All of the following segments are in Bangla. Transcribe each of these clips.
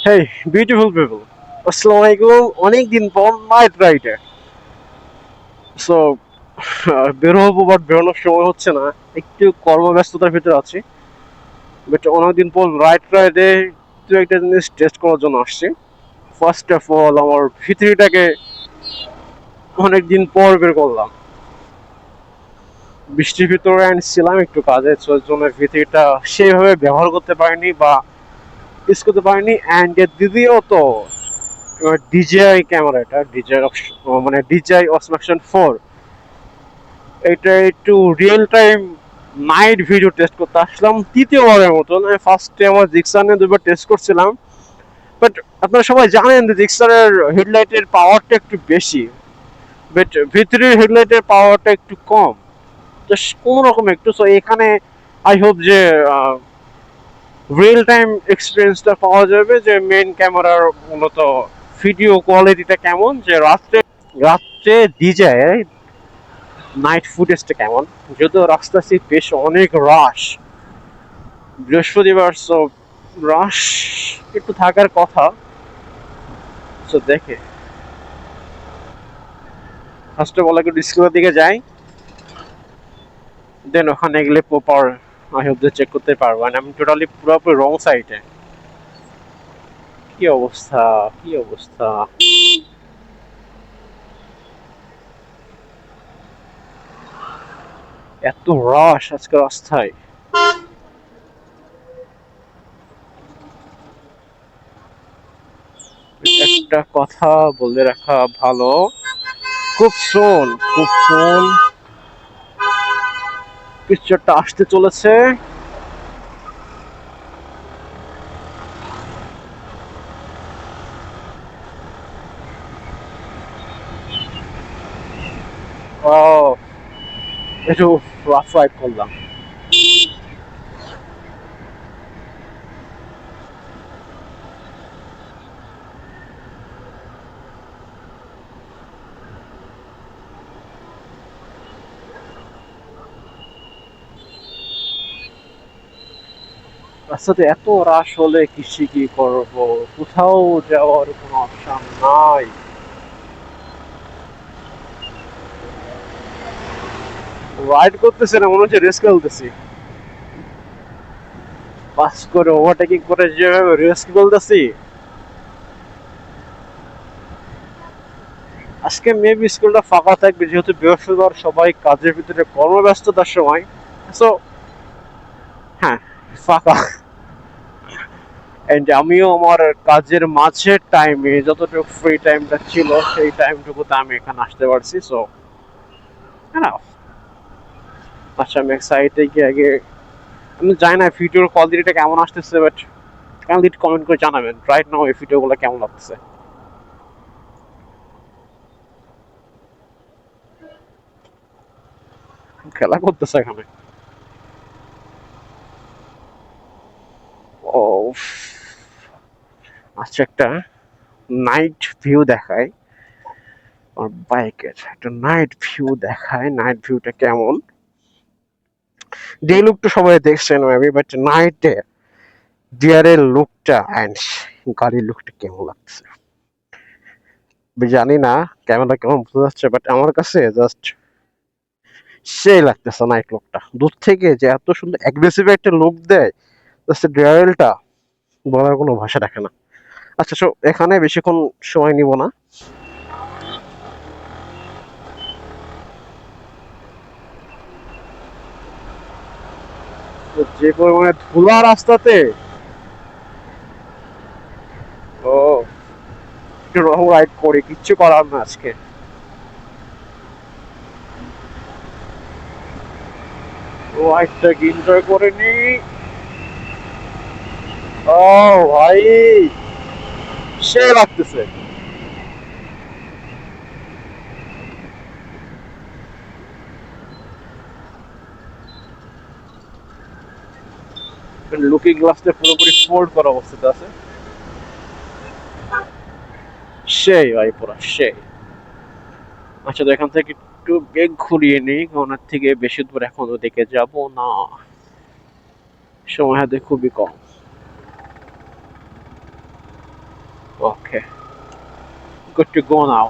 Hey, beautiful people. Assalamu alaikum. অনেক দিন পর নাইট রাইডে। সো বের হবো বাট বেরোনোর সময় হচ্ছে না। একটু কর্মব্যস্ততার ভিতরে আছি। বাট অনেকদিন পর রাইডে দু একটা জিনিস টেস্ট করার জন্য আসছি। ফার্স্ট অফ অল আমার ভিতরিটাকে অনেকদিন পর বের করলাম। বৃষ্টির ভিতরে ছিলাম একটু কাজে, তো এর জন্য ভিতরিটা সেইভাবে ব্যবহার করতে পারিনি বা ইউজ করতে পারিনি। অ্যান্ড দ্বিতীয়ত ডিজিআই ক্যামেরা, এটা ডিজিআই মানে ডিজিআই অসমাকশন 4, এটা একটু real time night video test করতে আসলাম তৃতীয়বারের মতন। আমি ফার্স্টে আমার জিক্সার দুবার টেস্ট করছিলাম, বাট আপনারা সবাই জানেন যে জিক্সারের হেডলাইটের পাওয়ারটা একটু বেশি, বাট ভিতরের হেডলাইটের পাওয়ারটা একটু কম। জাস্ট কোনো রকম একটু, সো এখানে আই হোপ যে রিয়েল টাইম এক্সপিরিয়েন্সটা পাওয়া যাবে, যে মেইন ক্যামেরার মূলত ভিডিও কোয়ালিটিটা কেমন, যে রাত্রে রাত্রে ডিজাই নাইট ফুটেজটা কেমন। যদিও রাস্তাটি বেশ অনেক রাশ, বৃহস্পতিবার, সো রাশ একটু থাকার কথা। সো দেখে ফার্স্ট অফ অল একটু ডিসপ্লের দিকে যাই, দেন ওখানে গেলে প্রপার আই হোপ যে চেক করতে পারবো। আমি টোটালি পুরোপুরি রং সাইডে। কি অবস্থা, কি অবস্থা! এত রাশ আজকে রাস্তায়। একটা কথা বলে রাখা ভালো, খুব সুন কিছু একটা আসতে চলেছে। ও, একটু রাফ রাইড করলাম। রাস্তাতে এত রাশ হলে কি করব, কোথাও যাওয়ার কোনো অপশন নাই। রাইড করতেছে না, মনে হচ্ছে রেস খেলতেছি। পাস করে ওভারটেকিং করে যেভাবে রেস খেলতেছি। আজকে মেবি স্কুলটা ফাঁকা থাকবে, যেহেতু বৃহস্পতিবার সবাই কাজের ভিতরে কর্মব্যস্ততার সময়। সো হ্যাঁ, ফাঁকা। এন্ড আমিও আমার কাজের মাঝের টাইমে যতটুকু ফ্রি টাইমটা ছিল সেই টাইমটুকুতে আমি এখানে আসতে পারছি। সো হ্যাঁ, আচ্ছা আমি এক সাইডে গিয়ে আগে, আমি জানি না ভিডিওর কোয়ালিটিটা কেমন আসতেছে, বাট কাইন্ডলি কমেন্ট করে জানাবেন রাইট নাও এই ভিডিওগুলো কেমন লাগতেছে। খেলা করতেছে এখানে। ও, আচ্ছা একটা নাইট ভিউ দেখায় আমার বাইকের, একটা নাইট ভিউ দেখায়। নাইট ভিউটা কেমন, ডে লুক তো সবাই দেখছেন মেবি, বাট নাইটে ডিয়ারের লুকটা অ্যান্ড গাড়ির লুকটা কেমন লাগছে জানি না, ক্যামেরা কেমন বোঝা যাচ্ছে, বাট আমার কাছে জাস্ট সেই লাগতেছে নাইট লুকটা। দূর থেকে যে এত সুন্দর অ্যাগ্রেসিভ একটা লুক দেয় জাস্ট ডিয়ারেলটা, বলার কোনো ভাষা রাখে না। আচ্ছা, সো এখানে বেশিক্ষণ সময় নিব না। তো যে পরিমাণে ধুলা রাস্তাতে, ও একটু রং রাইড করি, কিচ্ছু করার না আজকে। রাইডটাকে এনজয় করে নি। ও ভাই, সে লাগতেছে। লুকিং গ্লাসটা পুরোপুরি ফোল্ড করা অবস্থাতে আছে। সেই ভাই পুরা সেই। আচ্ছা, তো এখান থেকে একটু বেগ ঘুরিয়ে নিই, ওনার থেকে বেশি দূর এখন ওদিকে যাব না, সময় হাতে খুবই কম। ওকে, গুড টু গো নাও।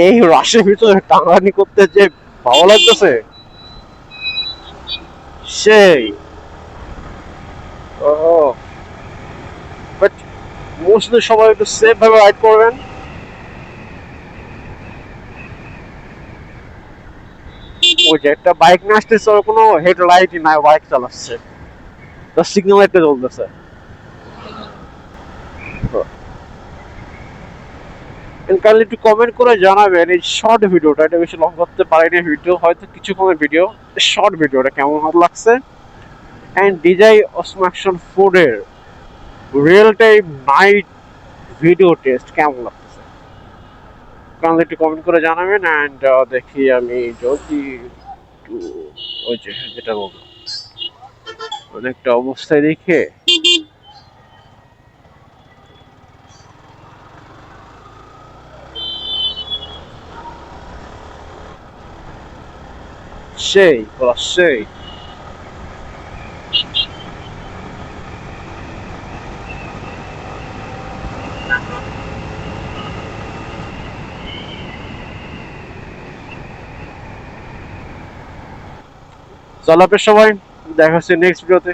এই রাশের ভিতরে টানাটানি করতে যে ভালো লাগতেছে সেই। ও, বাট মোস্টলি সবাই একটু সেফ ভাবে রাইড করবেন। ওই যে একটা বাইক নিয়ে আসতেছে, ওর কোনো হেডলাইটই নাই, বাইক চালাচ্ছে, তার সিগন্যাল একটা জ্বলতেছে। কাইন্ডলি একটু কমেন্ট করে জানাবেন এই শর্ট ভিডিওটা, এটা বেশি লং করতে পারিনি, ভিডিও হয়তো কিছুক্ষণের ভিডিও, শর্ট ভিডিওটা কেমন ভালো লাগছে, অ্যান্ড ডিজাই অসম অ্যাকশন 4 এর real time night video test কেমন লাগতেছে কাইন্ডলি একটু কমেন্ট করে জানাবেন। অ্যান্ড দেখি আমি যদি একটু ওই যে যেটা বলবো অনেকটা অবস্থায় দেখে সেই বলা সেই। চলো আপনার সবাই, দেখা হচ্ছে নেক্সট ভিডিওতে।